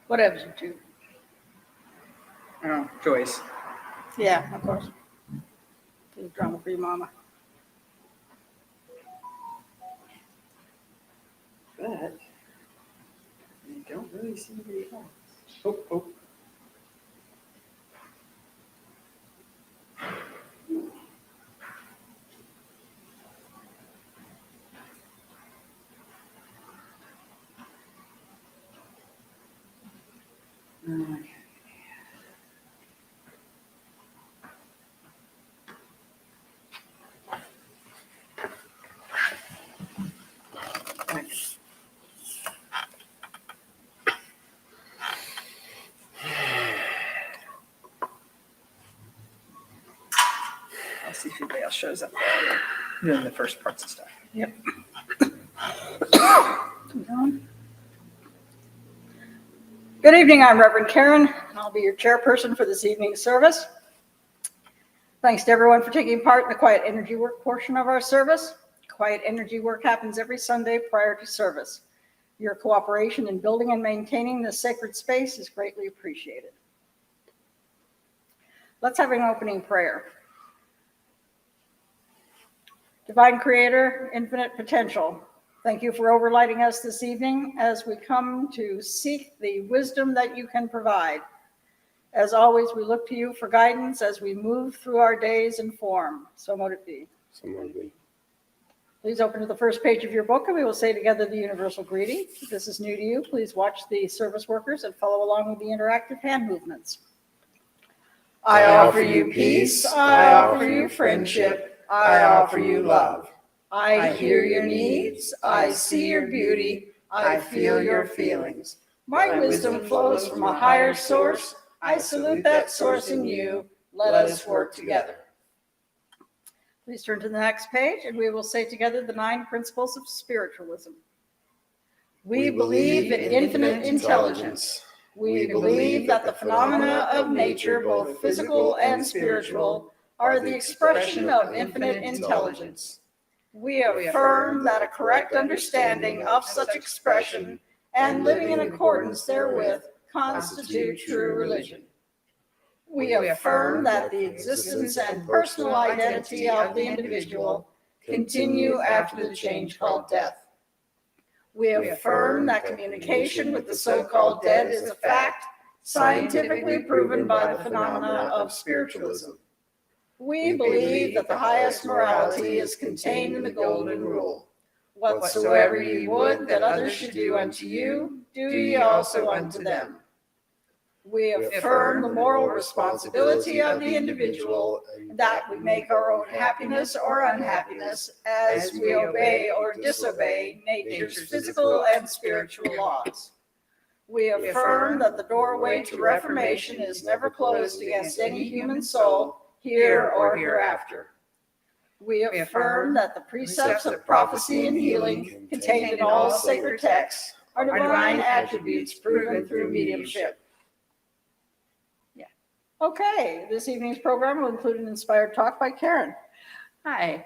Whatever you do. Oh, Joyce. Yeah, of course. Do drama for your mama. But I don't really see anybody else. Oh. Okay. I'll see if anybody else shows up doing the first parts of stuff. Yep. Good evening, I'm Reverend Karen, and I'll be your chairperson for this evening's service. Thanks to everyone for taking part in the Quiet Energy Work portion of our service. Quiet Energy Work happens every Sunday prior to service. Your cooperation in building and maintaining this sacred space is greatly appreciated. Let's have an opening prayer. Divine Creator, infinite potential, thank you for overlighting us this evening as we come to seek the wisdom that you can provide. As always, we look to you for guidance as we move through our days in form. So mote it be. So mote it be. Please open to the first page of your book and we will say together the universal greeting. If this is new to you, please watch the service workers and follow along with the interactive hand movements. I offer you peace. I offer you friendship. I offer you love. I hear your needs. I see your beauty. I feel your feelings. My wisdom flows from a higher source. I salute that source in you. Let us work together. Please turn to the next page and we will say together the 9 principles of spiritualism. We believe in infinite intelligence. We believe that the phenomena of nature, both physical and spiritual, are the expression of infinite intelligence. We affirm that a correct understanding of such expression and living in accordance therewith constitute true religion. We affirm that the existence and personal identity of the individual continue after the change called death. We affirm that communication with the so-called dead is a fact scientifically proven by the phenomena of spiritualism. We believe that the highest morality is contained in the golden rule. Whatsoever ye would that others should do unto you, do ye also unto them. We affirm the moral responsibility of the individual, that we make our own happiness or unhappiness as we obey or disobey nature's physical and spiritual laws. We affirm that the doorway to reformation is never closed against any human soul, here or hereafter. We affirm that the precepts of prophecy and healing contained in all sacred texts are divine attributes proven through mediumship. Okay, this evening's program will include an inspired talk by Karen. Hi.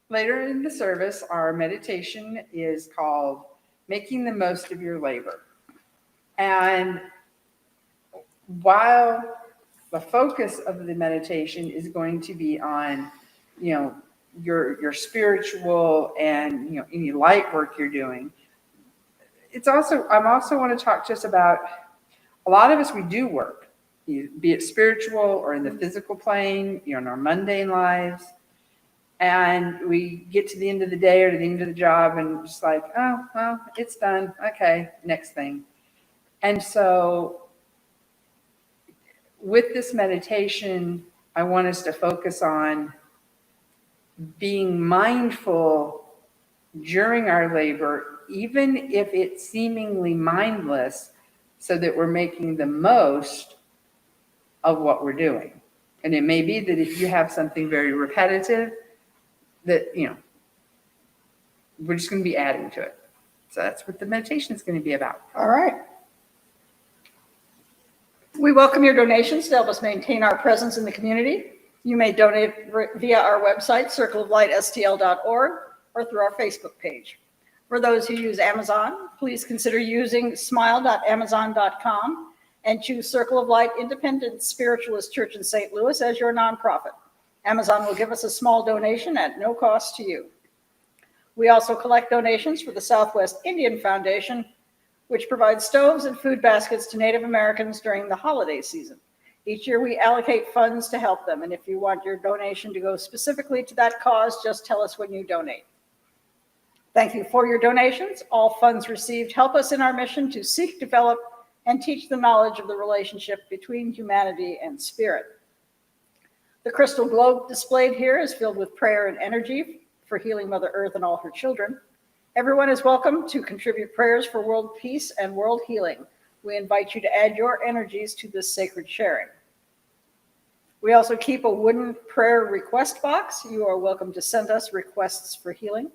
Later in the service, our meditation is called Making the Most of Your Labor. And while the focus of the meditation is going to be on, your spiritual and, any light work you're doing, I'm also want to talk to us about, a lot of us, we do work. Be it spiritual or in the physical plane, in our mundane lives. And we get to the end of the day or to the end of the job and just like, oh, well, it's done. Okay, next thing. And so with this meditation, I want us to focus on being mindful during our labor, even if it's seemingly mindless, so that we're making the most of what we're doing. And it may be that if you have something very repetitive, that, we're just going to be adding to it. So that's what the meditation is going to be about. All right. We welcome your donations to help us maintain our presence in the community. You may donate via our website, circleoflightstl.org, or through our Facebook page. For those who use Amazon, please consider using smile.amazon.com and choose Circle of Light Independent Spiritualist Church in St. Louis as your nonprofit. Amazon will give us a small donation at no cost to you. We also collect donations for the Southwest Indian Foundation, which provides stoves and food baskets to Native Americans during the holiday season. Each year we allocate funds to help them, and if you want your donation to go specifically to that cause, just tell us when you donate. Thank you for your donations. All funds received help us in our mission to seek, develop, and teach the knowledge of the relationship between humanity and spirit. The crystal globe displayed here is filled with prayer and energy for healing Mother Earth and all her children. Everyone is welcome to contribute prayers for world peace and world healing. We invite you to add your energies to this sacred sharing. We also keep a wooden prayer request box. You are welcome to send us requests for healing.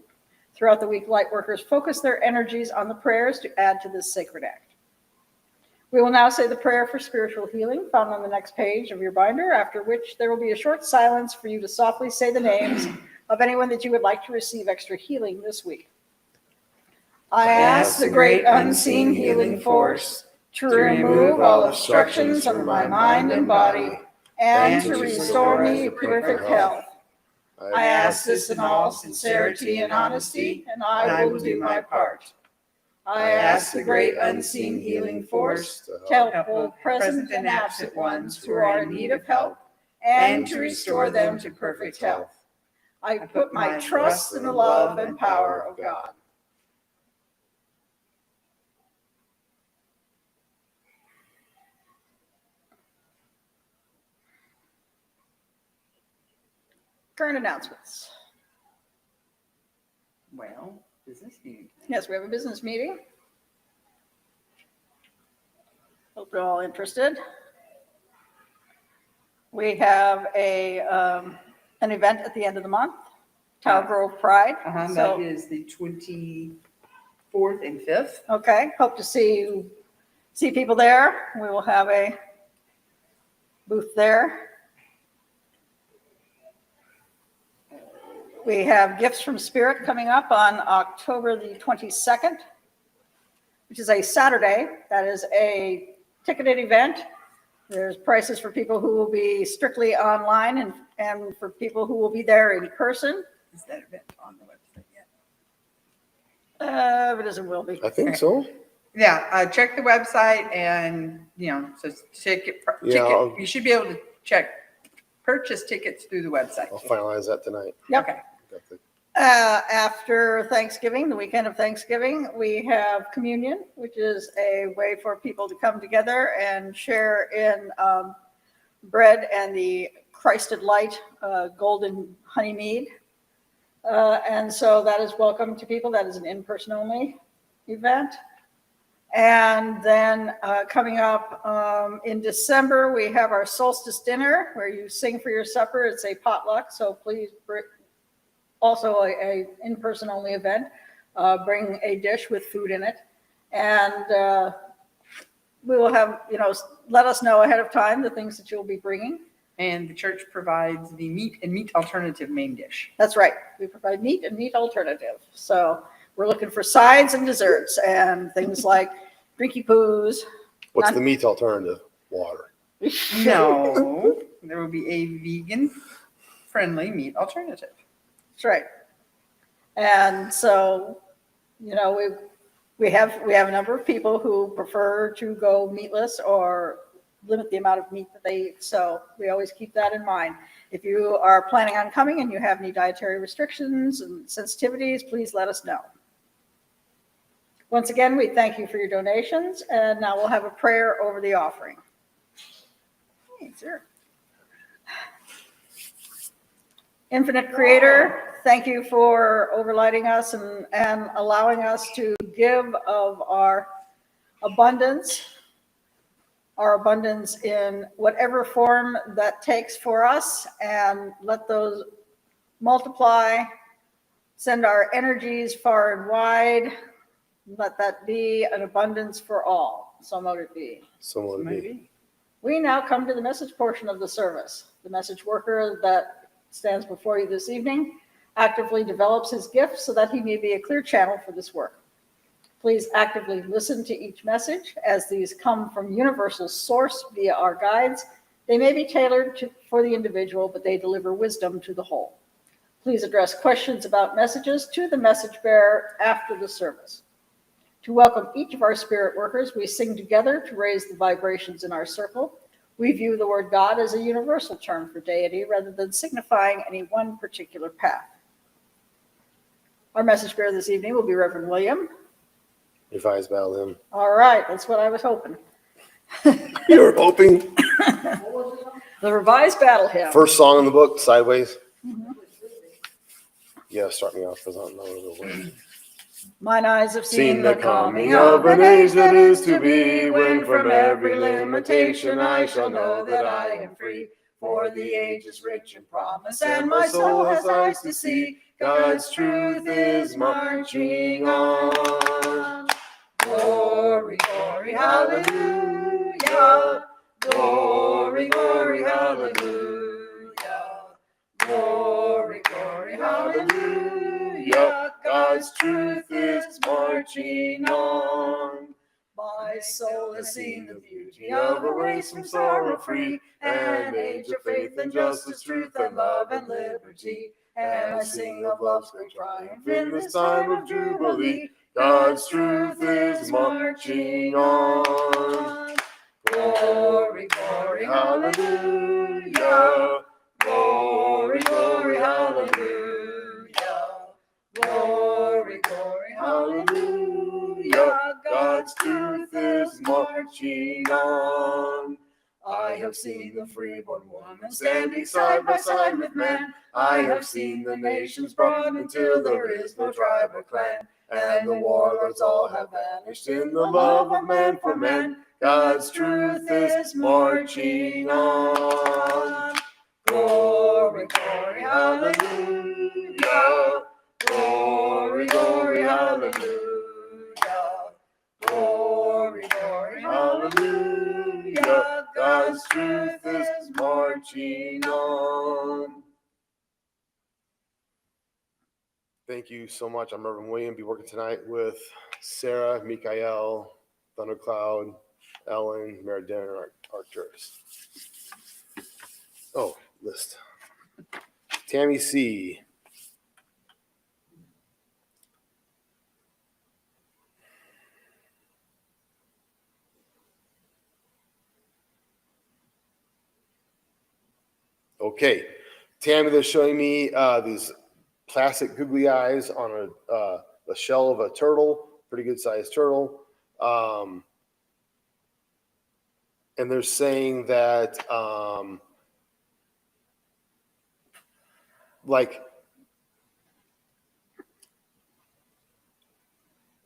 Throughout the week, light workers focus their energies on the prayers to add to this sacred act. We will now say the prayer for spiritual healing found on the next page of your binder, after which there will be a short silence for you to softly say the names of anyone that you would like to receive extra healing this week. I ask the great unseen healing force to remove all obstructions from my mind and body and to restore me perfect health. I ask this in all sincerity and honesty, and I will do my part. I ask the great unseen healing force to help both present and absent ones who are in need of help and to restore them to perfect health. I put my trust in the love and power of God. Current announcements. Well, business meeting. Yes, we have a business meeting. Hope you're all interested. We have an event at the end of the month, Tower Grove Pride. That So, is the 24th and 5th. okay, hope to see people there. We will have a booth there. We have Gifts from Spirit coming up on October the 22nd, which is a Saturday. That is a ticketed event. There's prices for people who will be strictly online and for people who will be there in person. Is that event on the website yet? It is and will be. I think so. Yeah, check the website and, so ticket, Yeah, you should be able to purchase tickets through the website. I'll finalize that tonight. Yep. Okay. Got the- After Thanksgiving, the weekend of Thanksgiving, we have communion, which is a way for people to come together and share in bread and the Christed Light golden honey mead. And so that is welcome to people. That is an in-person only event. And then coming up in December, we have our solstice dinner where you sing for your supper. It's a potluck, so please also a in-person only event. Bring a dish with food in it. And we will have, let us know ahead of time the things that you'll be bringing. And the church provides the meat and meat alternative main dish. That's right. We provide meat and meat alternative. So we're looking for sides and desserts and things like drinky poos. What's the meat alternative? Water. No, there will be a vegan-friendly meat alternative. That's right. And so, we have a number of people who prefer to go meatless or limit the amount of meat that they eat. So we always keep that in mind. If you are planning on coming and you have any dietary restrictions and sensitivities, please let us know. Once again, we thank you for your donations, and now we'll have a prayer over the offering. Thanks, sir. Infinite Creator, thank you for overlighting us and allowing us to give of our abundance in whatever form that takes for us, and let those multiply, send our energies far and wide. Let that be an abundance for all. So mote it be. So would it be. We now come to the message portion of the service. The message worker that stands before you this evening actively develops his gifts so that he may be a clear channel for this work. Please actively listen to each message as these come from universal source via our guides. They may be tailored for the individual, but they deliver wisdom to the whole. Please address questions about messages to the message bearer after the service. To welcome each of our spirit workers, we sing together to raise the vibrations in our circle. We view the word God as a universal term for deity rather than signifying any one particular path. Our message bearer this evening will be Reverend William. Revised battle hymn. All right, that's what I was hoping. You were hoping. The revised battle hymn. First song in the book, Sideways. Yeah, start me off because I don't know the word. Mine eyes have Seen the coming of an age that is to be, when from every limitation I shall know that I am free. For the age is rich in promise, and my soul has eyes to see. God's truth is marching on. Glory, glory, hallelujah. Glory, glory, hallelujah. Glory, glory, hallelujah. God's truth is marching on. My soul has seen the beauty of a race from sorrow free, an age of faith and justice, truth and love and liberty. And I sing of love's great triumph in this time of jubilee. God's truth is marching on. Glory, glory, hallelujah. Glory, glory, hallelujah. Glory, glory, hallelujah. God's truth is marching on. I have seen the freeborn woman standing side by side with men. I have seen the nations brought until there is no tribe or clan. And the warlords all have vanished in the love of man for man. God's truth is marching on. Glory, glory, hallelujah. Glory, glory, hallelujah. Glory, glory, hallelujah. God's truth is marching on. Thank you so much. I'm Reverend William. Be working tonight with Sarah, Mikael, Thundercloud, Ellen, Meridin, and Arcturus. Oh, list. Tammy C. Okay, Tammy, they're showing me these plastic googly eyes on a shell of a turtle, pretty good sized turtle. And they're saying that like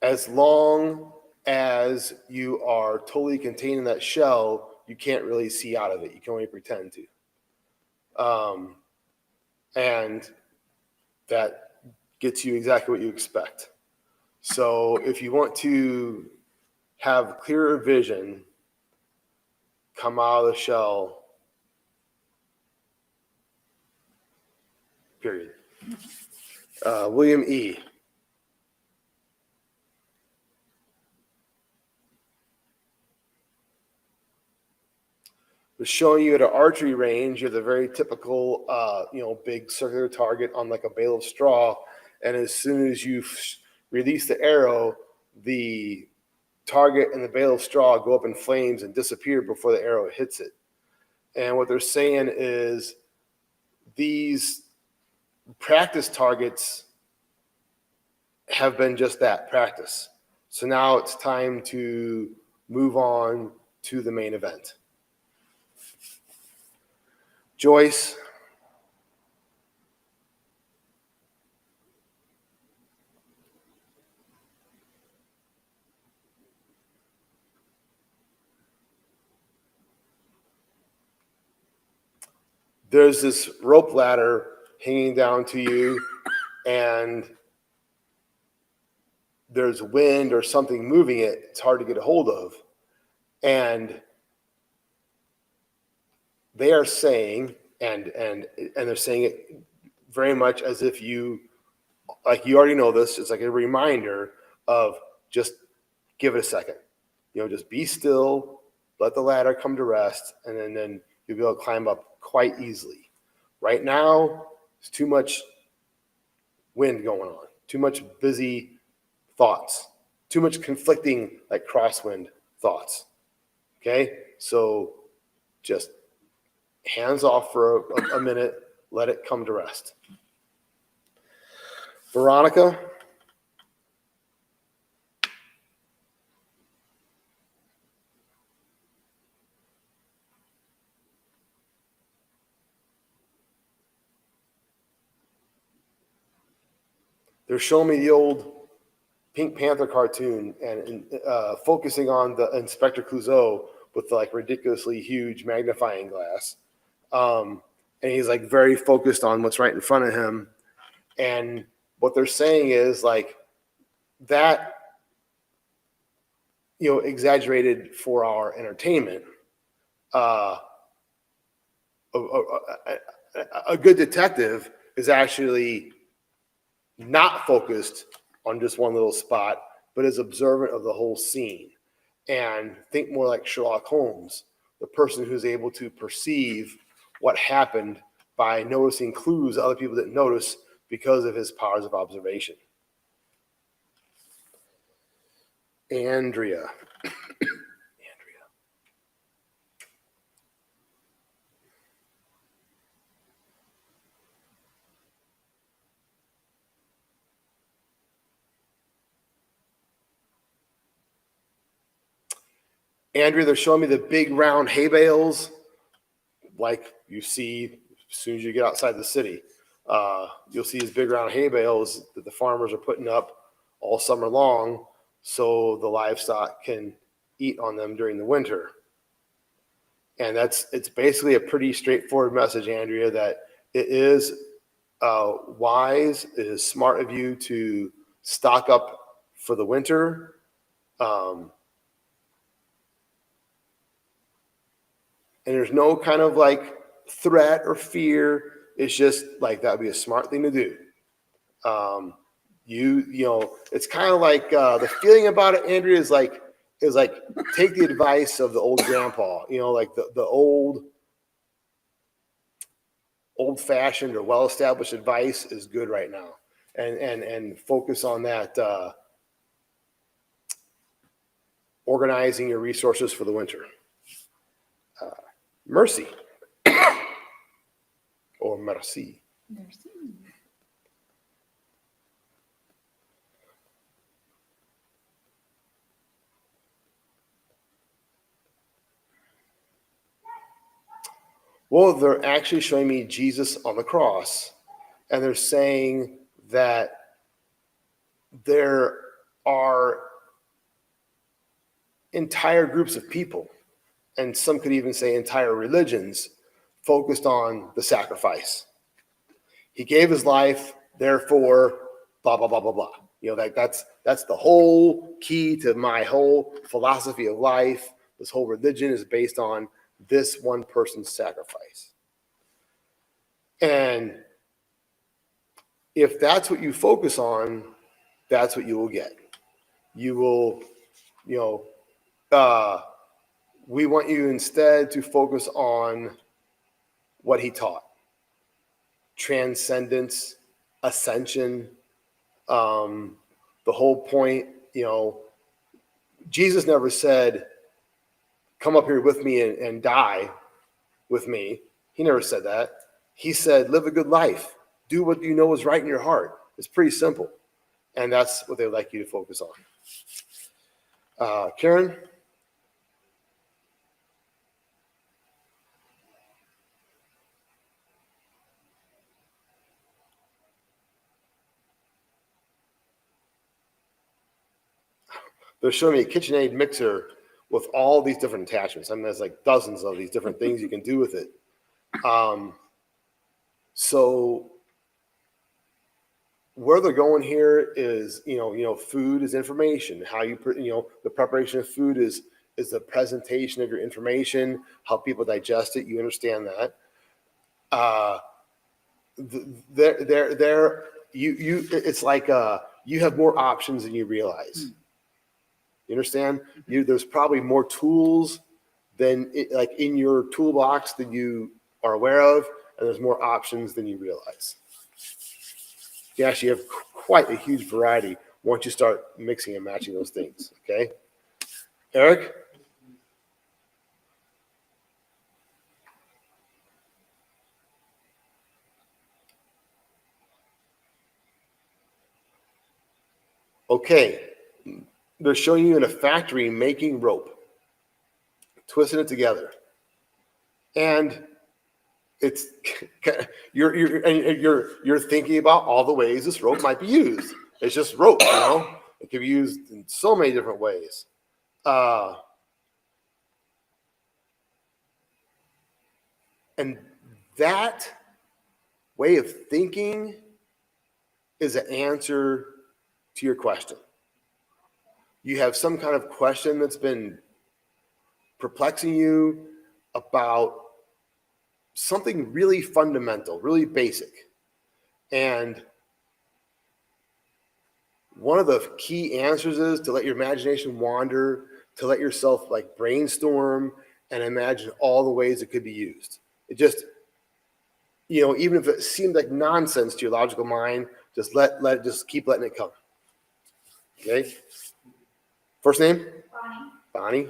as long as you are totally contained in that shell, you can't really see out of it. You can only pretend to. And that gets you exactly what you expect. So if you want to have clearer vision, come out of the shell, period. William E. Was showing you at an archery range, you have the very typical, big circular target on like a bale of straw. And as soon as you release the arrow, the target and the bale of straw go up in flames and disappear before the arrow hits it. And what they're saying is these practice targets have been just that, practice. So now it's time to move on to the main event. Joyce. There's this rope ladder hanging down to you, and there's wind or something moving it. It's hard to get a hold of. And they are saying, and they're saying it very much as if you already know this. It's like a reminder of just give it a second. Just be still, let the ladder come to rest, and then you'll be able to climb up quite easily. Right now, there's too much wind going on, too much busy thoughts, too much conflicting, like crosswind thoughts. Okay? So just hands off for a minute, let it come to rest. Veronica? They're showing me the old Pink Panther cartoon and focusing on the Inspector Clouseau with the ridiculously huge magnifying glass. And he's very focused on what's right in front of him. And what they're saying is that, exaggerated for our entertainment. A good detective is actually not focused on just one little spot, but is observant of the whole scene. And think more like Sherlock Holmes, the person who's able to perceive what happened by noticing clues other people didn't notice because of his powers of observation. Andrea. Andrea, they're showing me the big round hay bales like you see as soon as you get outside the city. You'll see these big round hay bales that the farmers are putting up all summer long so the livestock can eat on them during the winter. And it's basically a pretty straightforward message, Andrea, that it is wise, it is smart of you to stock up for the winter. And there's no kind of threat or fear. It's just that would be a smart thing to do. It's kind of the feeling about it, Andrea, is take the advice of the old grandpa, the old fashioned or well-established advice is good right now. And focus on that, organizing your resources for the winter. Mercy. Or merci. Merci. Well, they're actually showing me Jesus on the cross, and they're saying that there are entire groups of people, and some could even say entire religions, focused on the sacrifice. He gave his life, therefore, blah, blah, blah, blah, blah. That's the whole key to my whole philosophy of life. This whole religion is based on this one person's sacrifice. And if that's what you focus on, that's what you will get. You will, we want you instead to focus on what he taught. Transcendence, ascension, the whole point, Jesus never said, come up here with me and die with me. He never said that. He said, live a good life. Do what you know is right in your heart. It's pretty simple. And that's what they'd like you to focus on. Karen? They're showing me a KitchenAid mixer with all these different attachments. I mean, there's dozens of these different things you can do with it. So where they're going here is, food is information. How the preparation of food is the presentation of your information, how people digest it. You understand that. it's like you have more options than you realize. You understand? There's probably more tools like in your toolbox than you are aware of, and there's more options than you realize. You actually have quite a huge variety once you start mixing and matching those things. Okay, Eric? Okay, they're showing you in a factory making rope, twisting it together, and it's you're thinking about all the ways this rope might be used. It's just rope, It can be used in so many different ways. And that way of thinking is an answer to your question. You have some kind of question that's been perplexing you about something really fundamental, really basic. And one of the key answers is to let your imagination wander, to let yourself like brainstorm and imagine all the ways it could be used. It just, even if it seemed like nonsense to your logical mind, just let it, just keep letting it come. Okay? First name? Bonnie.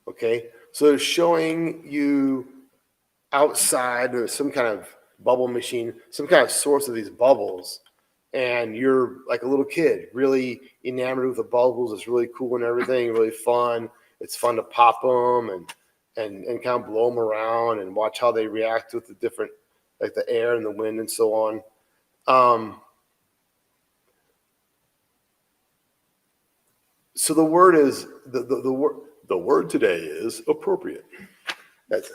Okay, so they're showing you outside there's some kind of bubble machine, some kind of source of these bubbles, and you're like a little kid, really enamored with the bubbles. It's really cool and everything, really fun. It's fun to pop them and kind of blow them around and watch how they react with the different, like the air and the wind and so on. So the word is the word today is appropriate. That's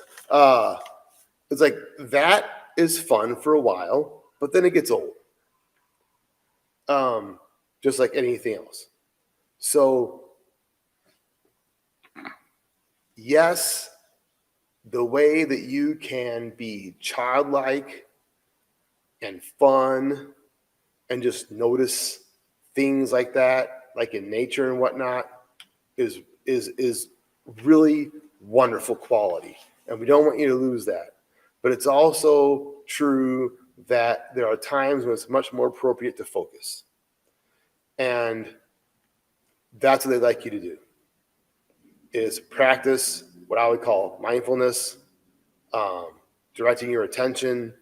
it's like that is fun for a while, but then it gets old. Just like anything else. So yes, the way that you can be childlike and fun and just notice things like that, like in nature and whatnot, is really wonderful quality. And we don't want you to lose that. But it's also true that there are times when it's much more appropriate to focus. And that's what they'd like you to do, is practice what I would call mindfulness, directing your attention,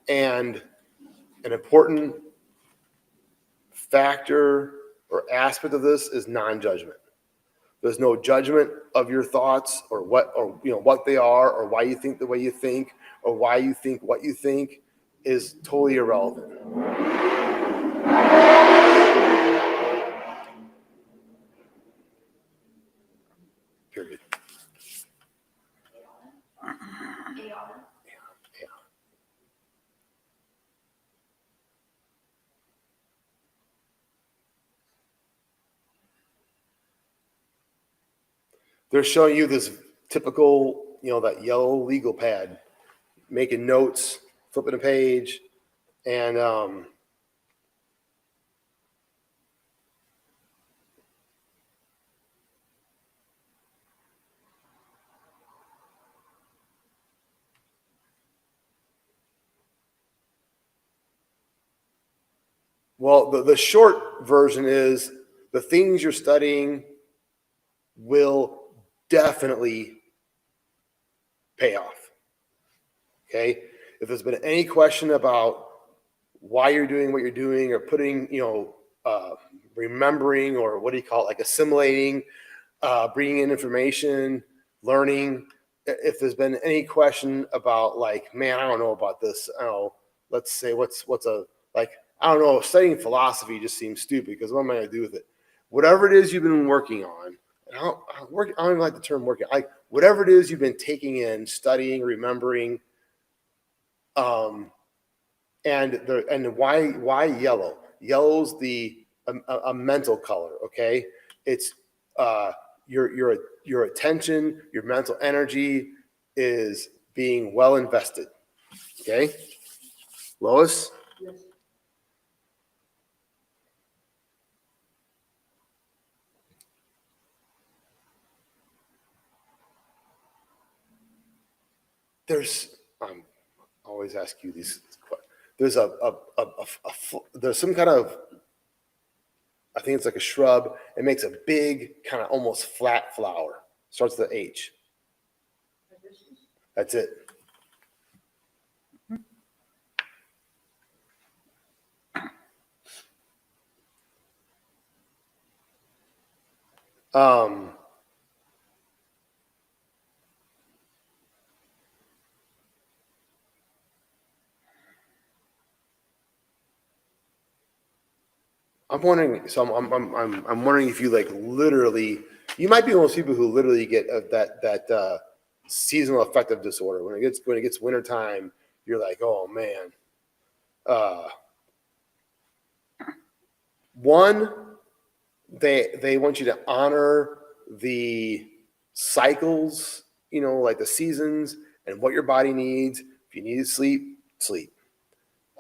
and an important factor or aspect of this is non-judgment. There's no judgment of your thoughts or what they are or why you think the way you think or why you think what you think is totally irrelevant. Period. They're showing you this typical, that yellow legal pad, making notes, flipping a page, and well, the short version is the things you're studying will definitely pay off. Okay? If there's been any question about why you're doing what you're doing or putting, remembering or what do you call it, like assimilating, bringing in information, learning, if there's been any question about like, man, I don't know about this, I don't know, let's say I don't know, studying philosophy just seems stupid because what am I going to do with it? Whatever it is you've been working on I don't even like the term working. Whatever it is you've been taking in, studying, remembering, and why yellow? Yellow's a mental color. Okay, it's your attention, your mental energy is being well invested. Okay, Lois. There's always ask you these. There's there's some kind of, I think it's like a shrub. It makes a big kind of almost flat flower. Starts with the H. That's it. Um, I'm wondering. So I'm wondering if you like literally. You might be one of those people who literally get that seasonal affective disorder when it gets wintertime. You're like, oh man. Uh, One, they want you to honor the cycles, like the seasons and what your body needs. If you need to sleep, sleep.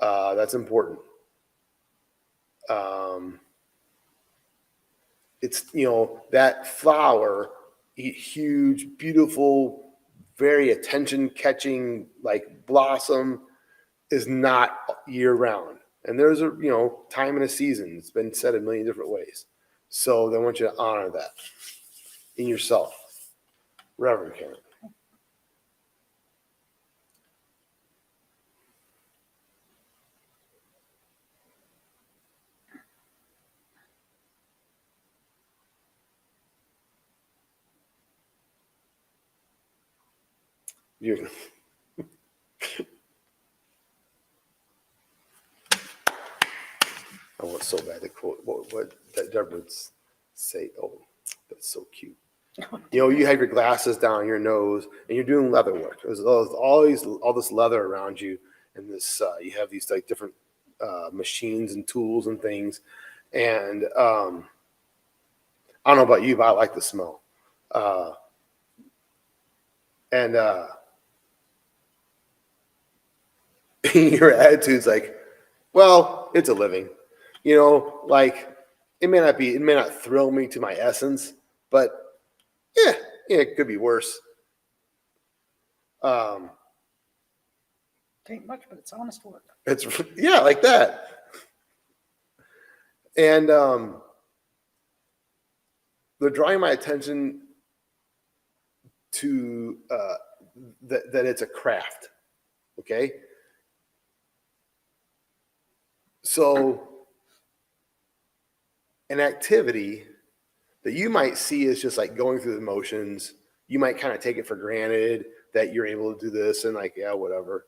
That's important. It's that flower, huge, beautiful, very attention catching like blossom is not year round. And there's a time and a season. It's been said a million different ways. So they want you to honor that in yourself. Reverend Karen. You I want so bad to quote what that Deborah would say. Oh, that's so cute. You have your glasses down your nose and you're doing leather work. There's all this leather around you, and this you have these like different machines and tools and things. And I don't know about you, but I like the smell. And your attitude's like, well, it's a living. Like it may not thrill me to my essence, but yeah, it could be worse. Ain't much, but it's honest work. It's yeah, like that. And they're drawing my attention to that it's a craft. Okay. So an activity that you might see as just like going through the motions, you might kind of take it for granted that you're able to do this and like, yeah, whatever.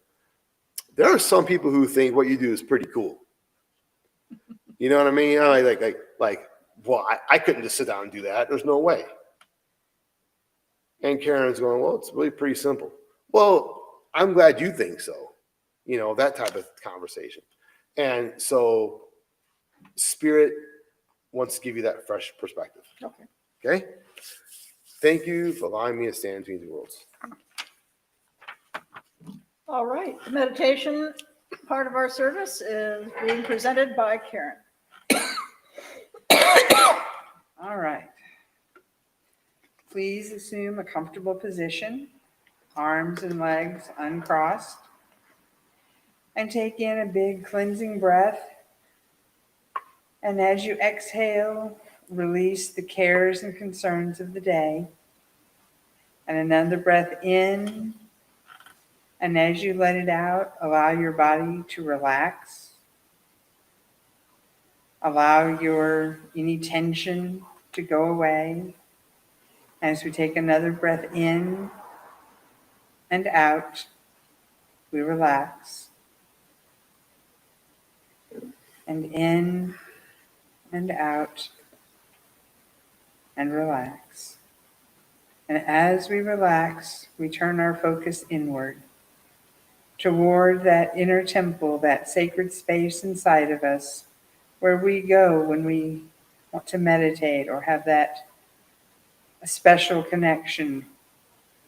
There are some people who think what you do is pretty cool. You know what I mean? Well, I couldn't just sit down and do that. There's no way. And Karen's going, well, it's really pretty simple. Well, I'm glad you think so. That type of conversation. And so Spirit wants to give you that fresh perspective. Okay? Thank you for allowing me to stand between the worlds. All right. The meditation part of our service is being presented by Karen. All right. Please assume a comfortable position, arms and legs uncrossed, and take in a big cleansing breath. And as you exhale, release the cares and concerns of the day. And another breath in. And as you let it out, allow your body to relax. Allow any tension to go away. As we take another breath in and out, we relax. And in and out, and relax. And as we relax, we turn our focus inward toward that inner temple, that sacred space inside of us where we go when we want to meditate or have that a special connection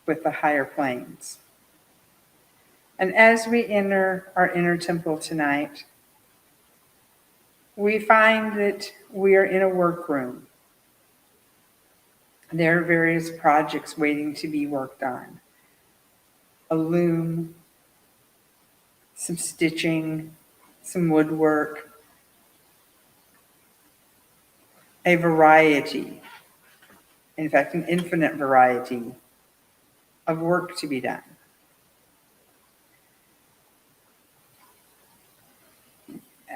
with the higher planes. And as we enter our inner temple tonight, we find that we are in a workroom. There are various projects waiting to be worked on. A loom, some stitching, some woodwork, a variety, in fact, an infinite variety of work to be done.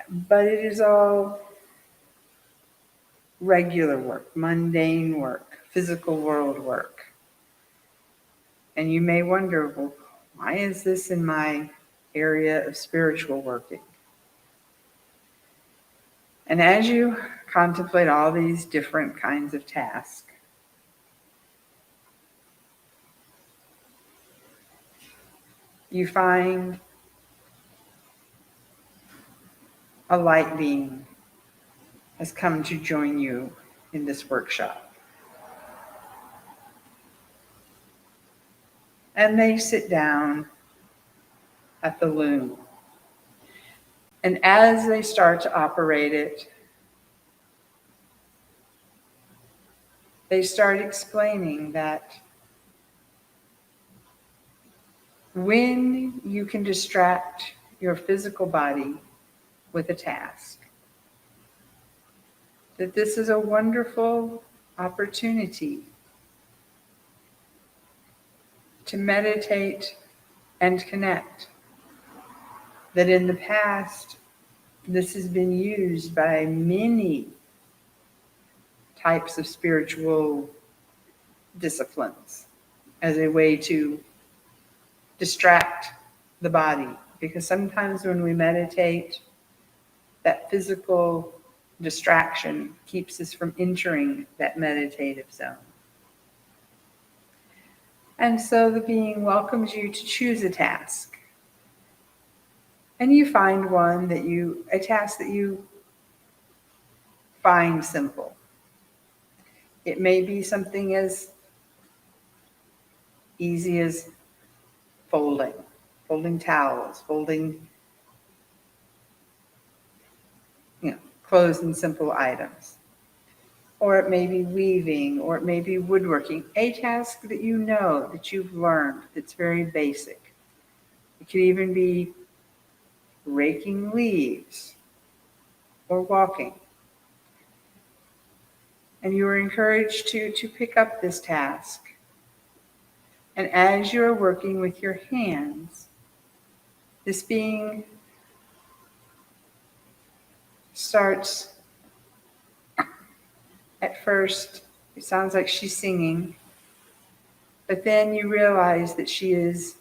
But it is all regular work, mundane work, physical world work. And you may wonder, well, why is this in my area of spiritual working? And as you contemplate all these different kinds of tasks, you find a light being has come to join you in this workshop. And they sit down at the loom. And as they start to operate it, they start explaining that when you can distract your physical body with a task, that this is a wonderful opportunity to meditate and connect. That in the past, this has been used by many types of spiritual disciplines as a way to distract the body. Because sometimes when we meditate, that physical distraction keeps us from entering that meditative zone. And so the being welcomes you to choose a task. And you find a task that you find simple. It may be something as easy as folding towels, folding clothes and simple items. Or it may be weaving, or it may be woodworking, a task that you know, that you've learned, that's very basic. It could even be raking leaves or walking. And you are encouraged to pick up this task. And as you are working with your hands, this being starts, at first, it sounds like she's singing, but then you realize that she is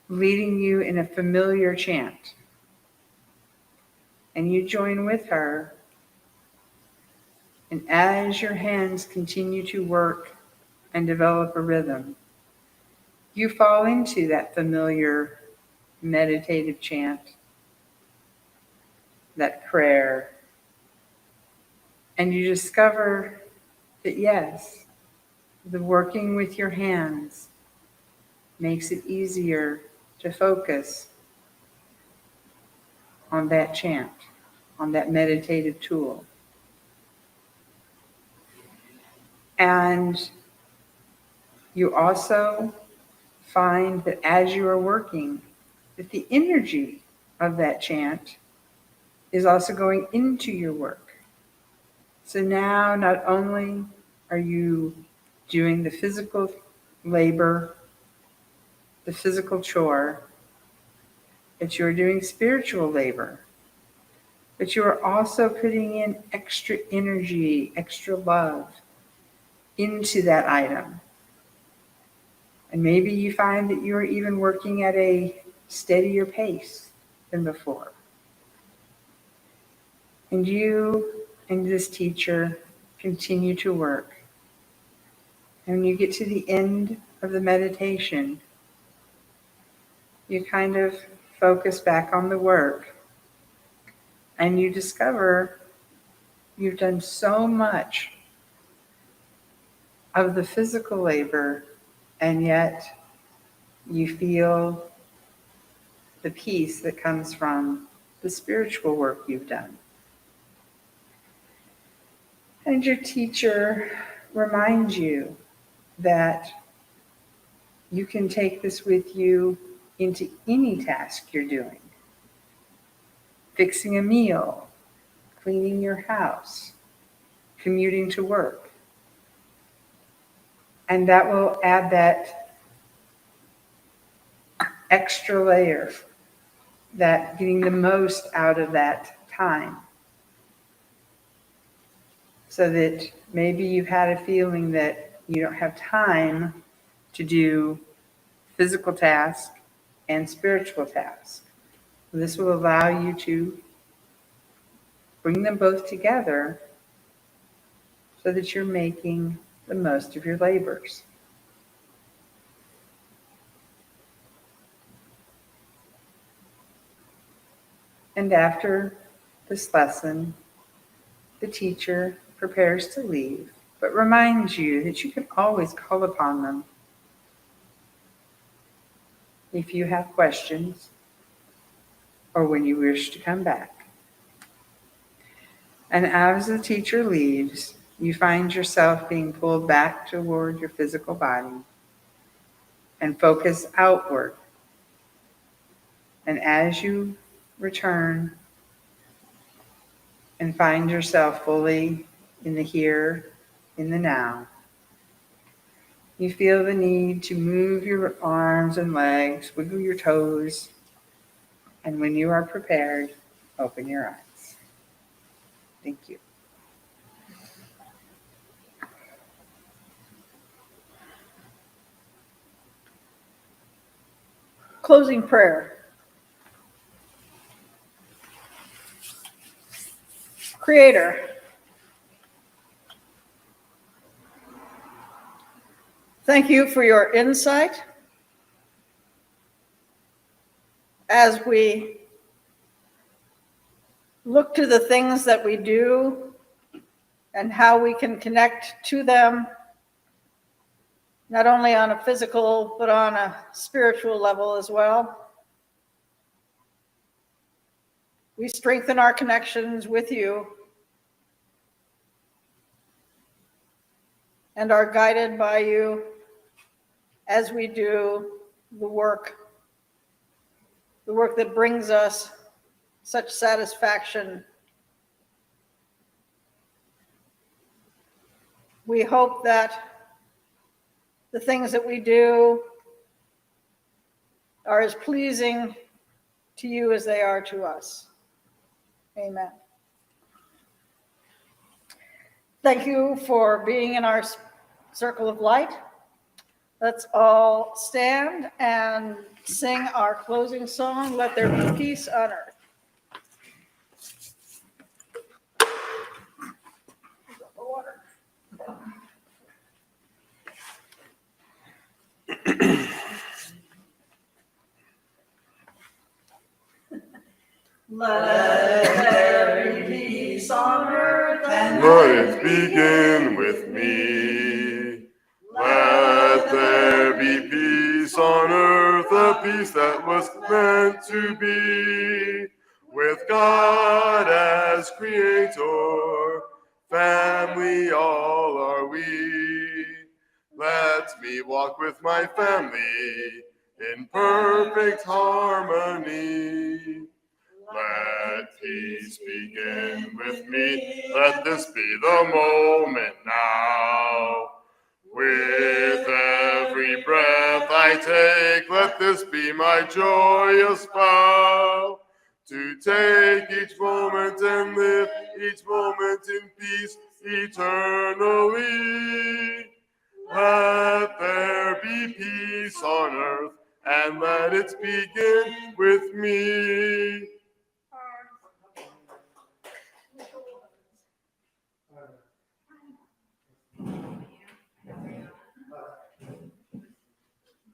leading you in a familiar chant. And you join with her. And as your hands continue to work and develop a rhythm, you fall into that familiar meditative chant, that prayer, and you discover that yes, the working with your hands makes it easier to focus on that chant, on that meditative tool. And you also find that as you are working, that the energy of that chant is also going into your work. So now not only are you doing the physical labor, the physical chore, but you're doing spiritual labor. But you are also putting in extra energy, extra love into that item. And maybe you find that you're even working at a steadier pace than before. And you and this teacher continue to work. And when you get to the end of the meditation, you kind of focus back on the work and you discover you've done so much of the physical labor, and yet you feel the peace that comes from the spiritual work you've done. And your teacher reminds you that you can take this with you into any task you're doing. Fixing a meal, cleaning your house, commuting to work. And that will add that extra layer, that getting the most out of that time. So that maybe you've had a feeling that you don't have time to do physical tasks and spiritual tasks. This will allow you to bring them both together so that you're making the most of your labors. And after this lesson, the teacher prepares to leave, but reminds you that you can always call upon them if you have questions or when you wish to come back. And as the teacher leaves, you find yourself being pulled back toward your physical body and focus outward. And as you return and find yourself fully in the here, in the now, you feel the need to move your arms and legs, wiggle your toes, and when you are prepared, open your eyes. Thank you. Closing prayer. Creator, thank you for your insight as we look to the things that we do and how we can connect to them, not only on a physical, but on a spiritual level as well. We strengthen our connections with you and are guided by you as we do the work that brings us such satisfaction. We hope that the things that we do are as pleasing to you as they are to us. Amen. Thank you for being in our circle of light. Let's all stand and sing our closing song, Let There Be Peace on Earth. Let there be peace on earth, and Let it begin with me. Let there be peace on earth, a peace that was meant to be. With God as creator, family all are we. Let me walk with my family in perfect harmony. Let peace begin with me. Let this be the moment now. With every breath I take, let this be my joyous vow. To take each moment and live each moment in peace eternally. Let there be peace on earth, and let it begin with me.